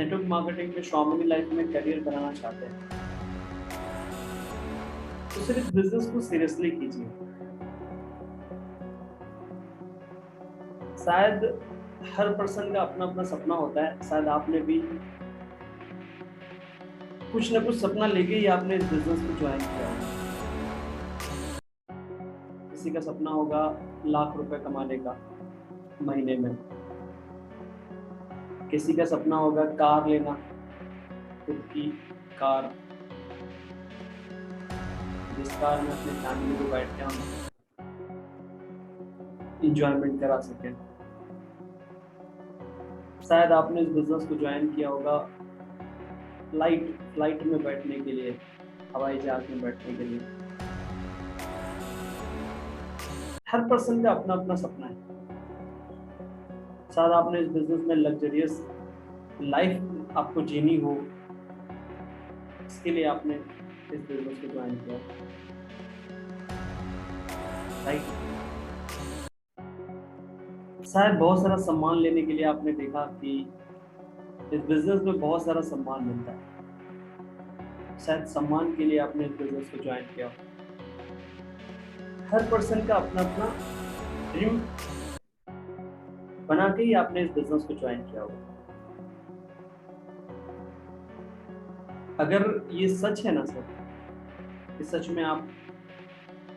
Network marketing में स्वावलंबी life में करियर बनाना चाहते हैं तो सिर्फ बिजनेस को सीरियसली कीजिए। शायद हर पर्सन का अपना अपना सपना होता है, शायद आपने भी कुछ ना कुछ सपना लेके ही आपने इस बिजनेस को ज्वाइन किया होगा। किसी का सपना होगा लाख रुपए कमाने का महीने में, किसी का सपना होगा कार लेना, खुद की कार, जिस कार में अपनी फैमिली को बैठ के हम इंजॉयमेंट करा सके। शायद आपने इस बिजनेस को ज्वाइन किया होगा फ्लाइट में बैठने के लिए, हवाई जहाज में बैठने के लिए। हर पर्सन का अपना अपना सपना है। शायद आपने इस बिजनेस में लग्जरियस लाइफ आपको जीनी हो, इसके लिए आपने इस बिजनेस को ज्वाइन किया, राइट। शायद बहुत सारा सम्मान लेने के लिए आपने देखा कि इस बिजनेस में बहुत सारा सम्मान मिलता है, शायद सम्मान के लिए आपने इस बिजनेस को ज्वाइन किया। हर पर्सन का अपना अपना ड्रीम बना के ही आपने इस बिजनेस को ज्वाइन किया होगा। अगर ये सच है ना सर, कि सच में आप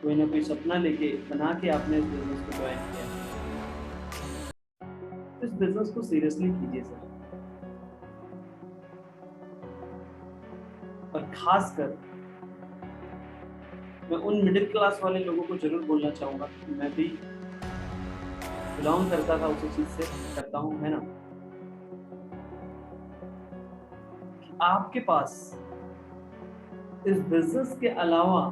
कोई ना कोई सपना लेके बना के आपने इस बिजनेस को ज्वाइन किया, तो इस बिजनेस को सीरियसली कीजिए सर। और खासकर मैं उन मिडिल क्लास वाले लोगों को जरूर बोलना चाहूंगा कि मैं भी बिलोंग करता था, उसी चीज से करता हूँ, है ना, कि आपके पास इस बिजनेस के अलावा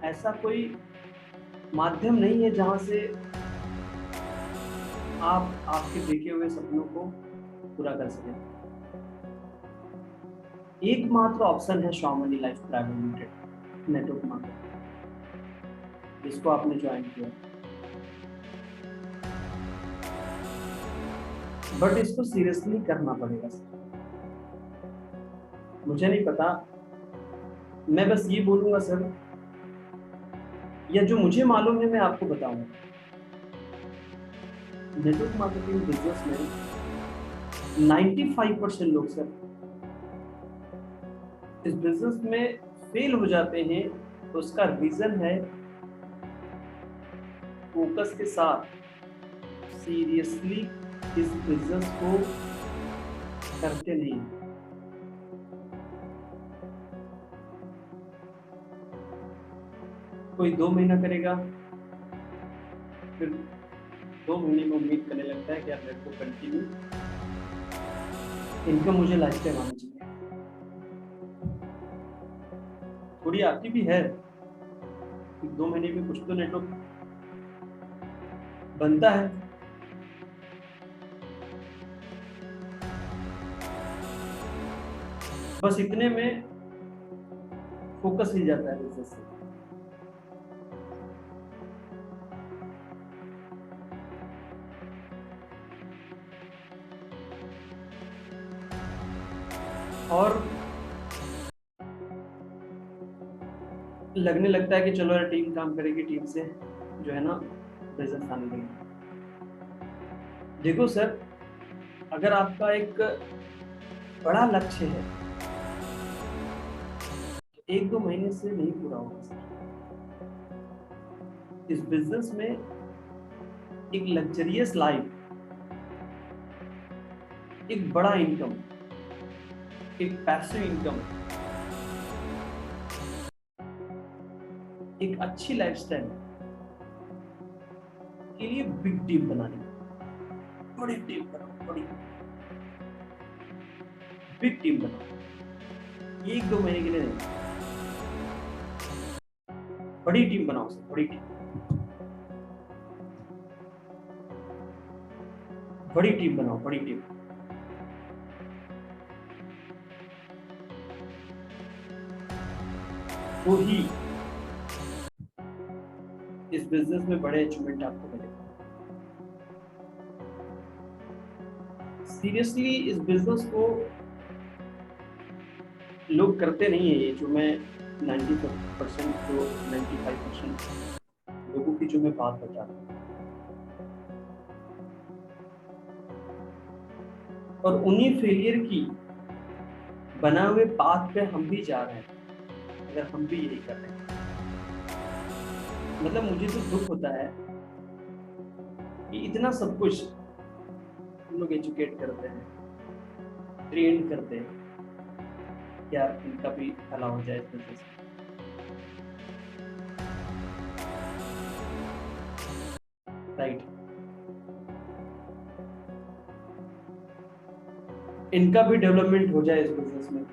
ऐसा कोई माध्यम नहीं है जहां से आप आपके देखे हुए सपनों को पूरा कर सकें। एकमात्र ऑप्शन है स्वावलंबी life private limited network market, जिसको आपने ज्वाइन किया, बट इसको सीरियसली करना पड़ेगा सर। मुझे नहीं पता, मैं बस ये बोलूंगा सर, या जो मुझे मालूम है मैं आपको बताऊंगा। नेटवर्क मार्केटिंग बिजनेस में 95% लोग सर इस बिजनेस में फेल हो जाते हैं, तो उसका रीजन है फोकस के साथ सीरियसली इस बिजनेस को करते नहीं। कोई 2 महीना करेगा, फिर 2 महीने में उम्मीद करने लगता है कि आप मेरे को कंटिन्यू इनकम मुझे लाइफ टाइम आना चाहिए। थोड़ी आती भी है, 2 महीने में कुछ तो नेटवर्क बनता है, बस इतने में फोकस ही जाता है बिजनेस से। और लगने लगता है कि चलो यार टीम काम करेगी, टीम से जो है ना बिजनेस आने लगेगा। देखो सर, अगर आपका एक बड़ा लक्ष्य है तो 1-2 महीने से नहीं पूरा होगा सर। इस बिजनेस में एक लग्जरियस लाइफ, एक बड़ा इनकम, एक पैसिव इनकम, एक अच्छी लाइफस्टाइल के लिए बिग टीम बनानी, बड़ी टीम बनाओ, बड़ी बिग टीम बनाओ, 1-2 महीने के लिए नहीं, बड़ी टीम बनाओ सर, बड़ी टीम, बड़ी टीम बनाओ, बड़ी टीम। तो ही इस बिजनेस में बड़े अचीवमेंट आपको मिलेंगे। सीरियसली इस बिजनेस को लोग करते नहीं है, ये जो मैं 90% जो 95% लोगों की जो मैं बात बता रहा हूँ, और उन्हीं फेलियर की बना हुए पाथ पे हम भी जा रहे हैं। अगर हम भी यही कर रहे हैं, मतलब मुझे तो दुख होता है कि इतना सब कुछ हम लोग एजुकेट करते हैं, ट्रेन करते हैं, क्या इनका भी भला हो जाए इस बिजनेस में। राइट, इनका भी डेवलपमेंट हो जाए इस बिजनेस में।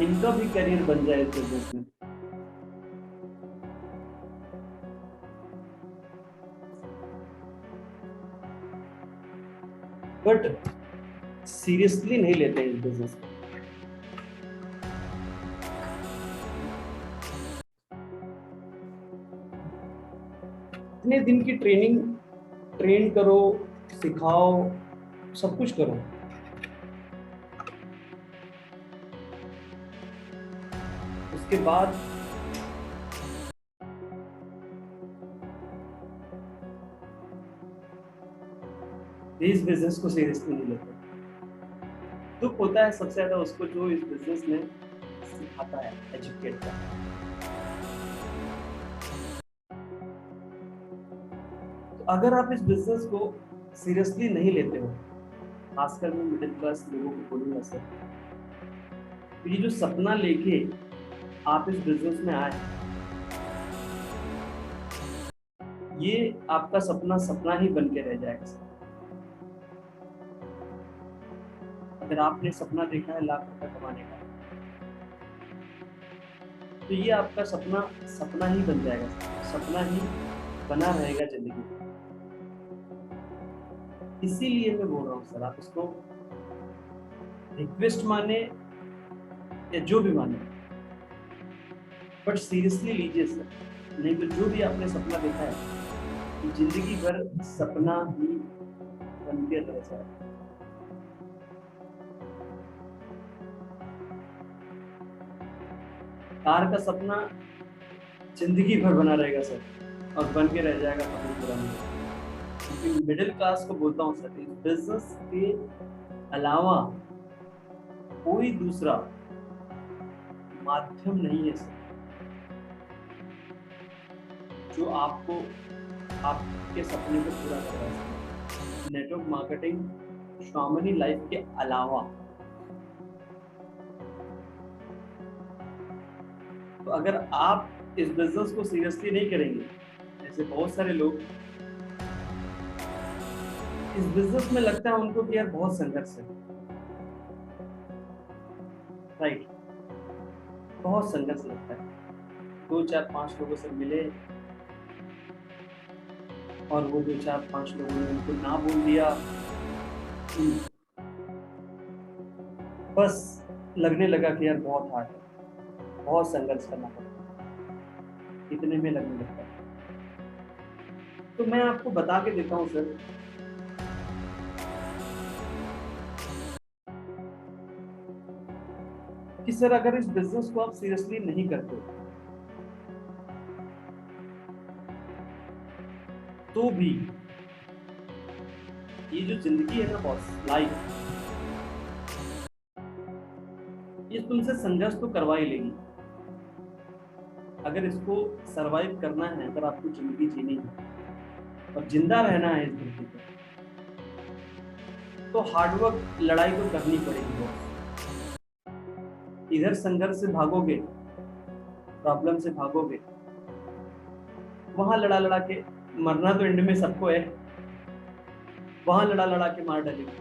इनका भी करियर बन जाए इस बिजनेस में। बट सीरियसली नहीं लेते हैं इस बिजनेस को। इतने दिन की ट्रेन करो, सिखाओ, सब कुछ करो, उसके बाद इस बिजनेस को सीरियसली नहीं लेते। दुख होता है सबसे ज्यादा उसको जो इस बिजनेस में सिखाता है, एजुकेट करता है। तो अगर आप इस बिजनेस को सीरियसली नहीं लेते हो, खासकर मैं मिडिल क्लास लोगों को बोलूंगा सर, तो ये जो सपना लेके आप इस बिजनेस में आए, ये आपका सपना सपना ही बन के रह जाएगा सर। अगर आपने सपना देखा है लाख रुपए कमाने का, तो ये आपका सपना सपना ही बन जाएगा सर, सपना ही बना रहेगा जिंदगी में। इसीलिए मैं बोल रहा हूँ सर, आप इसको रिक्वेस्ट माने या जो भी माने, बट सीरियसली लीजिए सर। नहीं तो जो भी आपने सपना देखा है, जिंदगी भर सपना ही बन के रह जाए। कार का सपना जिंदगी भर बना रहेगा सर, और बन के रह जाएगा कभी पूरा नहीं। क्योंकि मिडिल क्लास को बोलता हूँ सर, इस बिजनेस के अलावा कोई दूसरा माध्यम नहीं है सर, जो आपको आपके सपने को पूरा कर रहा है। नेटवर्क मार्केटिंग श्वामनी लाइफ के अलावा। तो अगर आप इस बिजनेस को सीरियसली नहीं करेंगे, ऐसे बहुत सारे लोग इस बिजनेस में लगता है उनको कि यार बहुत संघर्ष है। राइट, बहुत संघर्ष लगता है। 2 4 5 लोगों से मिले और वो 2 4 5 लोगों ने उनको ना बोल दिया, बस लगने लगा कि यार बहुत हार्ड है, बहुत संघर्ष करना पड़ेगा, इतने में लगने लगता है। तो मैं आपको बता के देता हूँ सर, कि सर अगर इस बिजनेस को आप सीरियसली नहीं करते तो भी ये जो जिंदगी है ना बॉस, लाइफ, ये तुमसे संघर्ष तो करवा ही लेगी। अगर इसको सरवाइव करना है, अगर आपको जिंदगी जीनी है और जिंदा रहना है इस धरती पर, तो हार्डवर्क, लड़ाई तो करनी पड़ेगी बॉस। इधर संघर्ष से भागोगे, प्रॉब्लम से भागोगे, वहां लड़ा लड़ा के मरना तो एंड में सबको है, वहां लड़ा लड़ा के मार डालेंगे।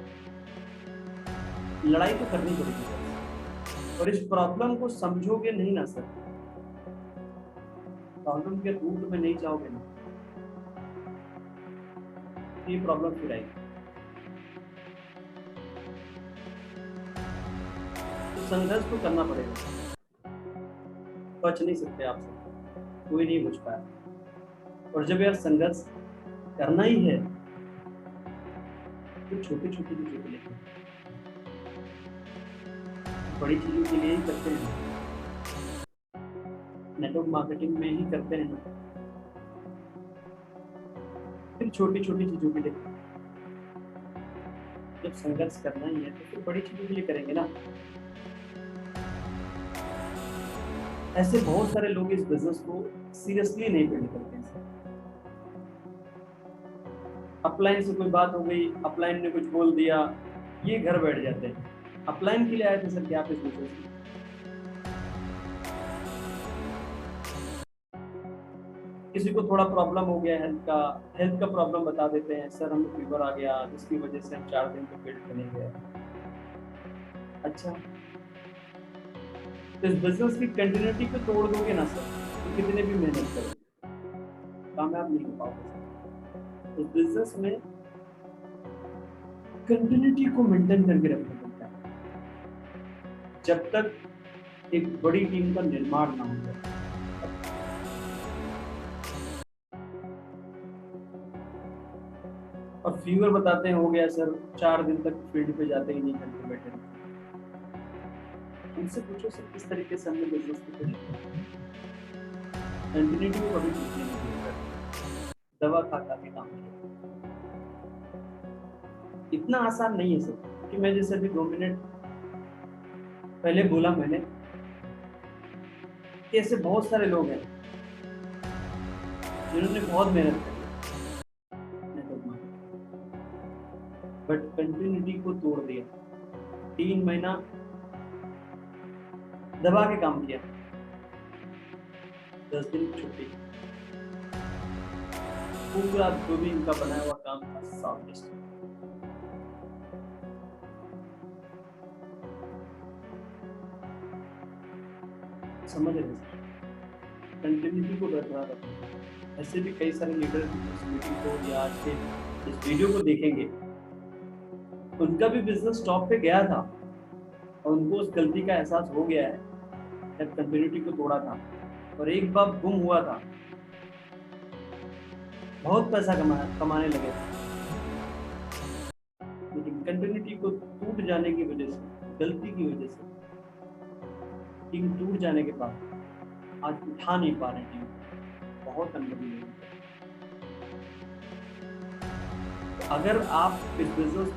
लड़ाई तो करनी पड़ेगी बॉस। और इस प्रॉब्लम को समझोगे नहीं ना सर, प्रॉब्लम के रूट में नहीं जाओगे ना, ये प्रॉब्लम फिर आएगी। तो संघर्ष तो करना पड़ेगा, बच नहीं सकते आपसे, कोई नहीं बच पाया। और जब यार संघर्ष करना ही है तो छोटी छोटी चीजों के लिए करें। बड़ी चीजों के लिए ही करते हैं, नेटवर्क मार्केटिंग में ही करते हैं ना, फिर छोटी छोटी चीजों के लिए करें। जब संघर्ष करना ही है तो फिर बड़ी चीजों के लिए करेंगे ना। ऐसे बहुत सारे लोग इस बिजनेस को सीरियसली नहीं बिल्ड करते हैं। अपलाइन से कोई बात हो गई, अपलाइन ने कुछ बोल दिया, ये घर बैठ जाते हैं। अपलाइन के लिए आए थे सर क्या आप इस बिजनेस में? किसी को थोड़ा प्रॉब्लम हो गया हेल्थ का प्रॉब्लम बता देते हैं, सर हमें फीवर आ गया, इसकी वजह से हम 4 दिन तक फील्ड पे नहीं गए। अच्छा, तो इस बिजनेस की कंटिन्यूटी को तोड़ दोगे ना सर, तो कितने भी मेहनत करो कामयाब नहीं हो पाओगे। इस बिजनेस में कंटिन्यूटी को मेंटेन करके रखना पड़ता है जब तक एक बड़ी टीम का निर्माण ना हो जाए। और फीवर बताते हैं हो गया सर, 4 दिन तक फील्ड पे जाते ही नहीं, घर पे बैठे रहते। उनसे पूछो सर किस तरीके से हमने बिजनेस को करें। कंटिन्यूटी को कभी टूटने नहीं दिया, दवा खा खा के काम किया। इतना आसान नहीं है सर, कि मैं जैसे अभी 2 मिनट पहले बोला मैंने कि ऐसे बहुत सारे लोग हैं जिन्होंने बहुत मेहनत करी, बट कंटिन्यूटी को तोड़ दिया। 3 महीना दबा के काम किया, 10 दिन छुट्टी, पूरा जो भी इनका बनाया हुआ काम था सब डिस्टर्ब। समझ रहे हैं, कंटिन्यूटी को बरकरार रखना। ऐसे भी कई सारे लीडर इस मीटिंग को या आज के इस वीडियो को देखेंगे, उनका भी बिजनेस टॉप पे गया था और उनको उस गलती का एहसास हो गया है जब कंटिन्यूटी को तोड़ा था और एक बार गुम हुआ था, बहुत पैसा कमाने लगे थे, लेकिन कंटिन्यूटी को टूट जाने की वजह से, गलती की वजह से, टीम टूट जाने के बाद आज उठा नहीं पा रहे टीम, बहुत अनुभवी लोग। अगर आप इस बिजनेस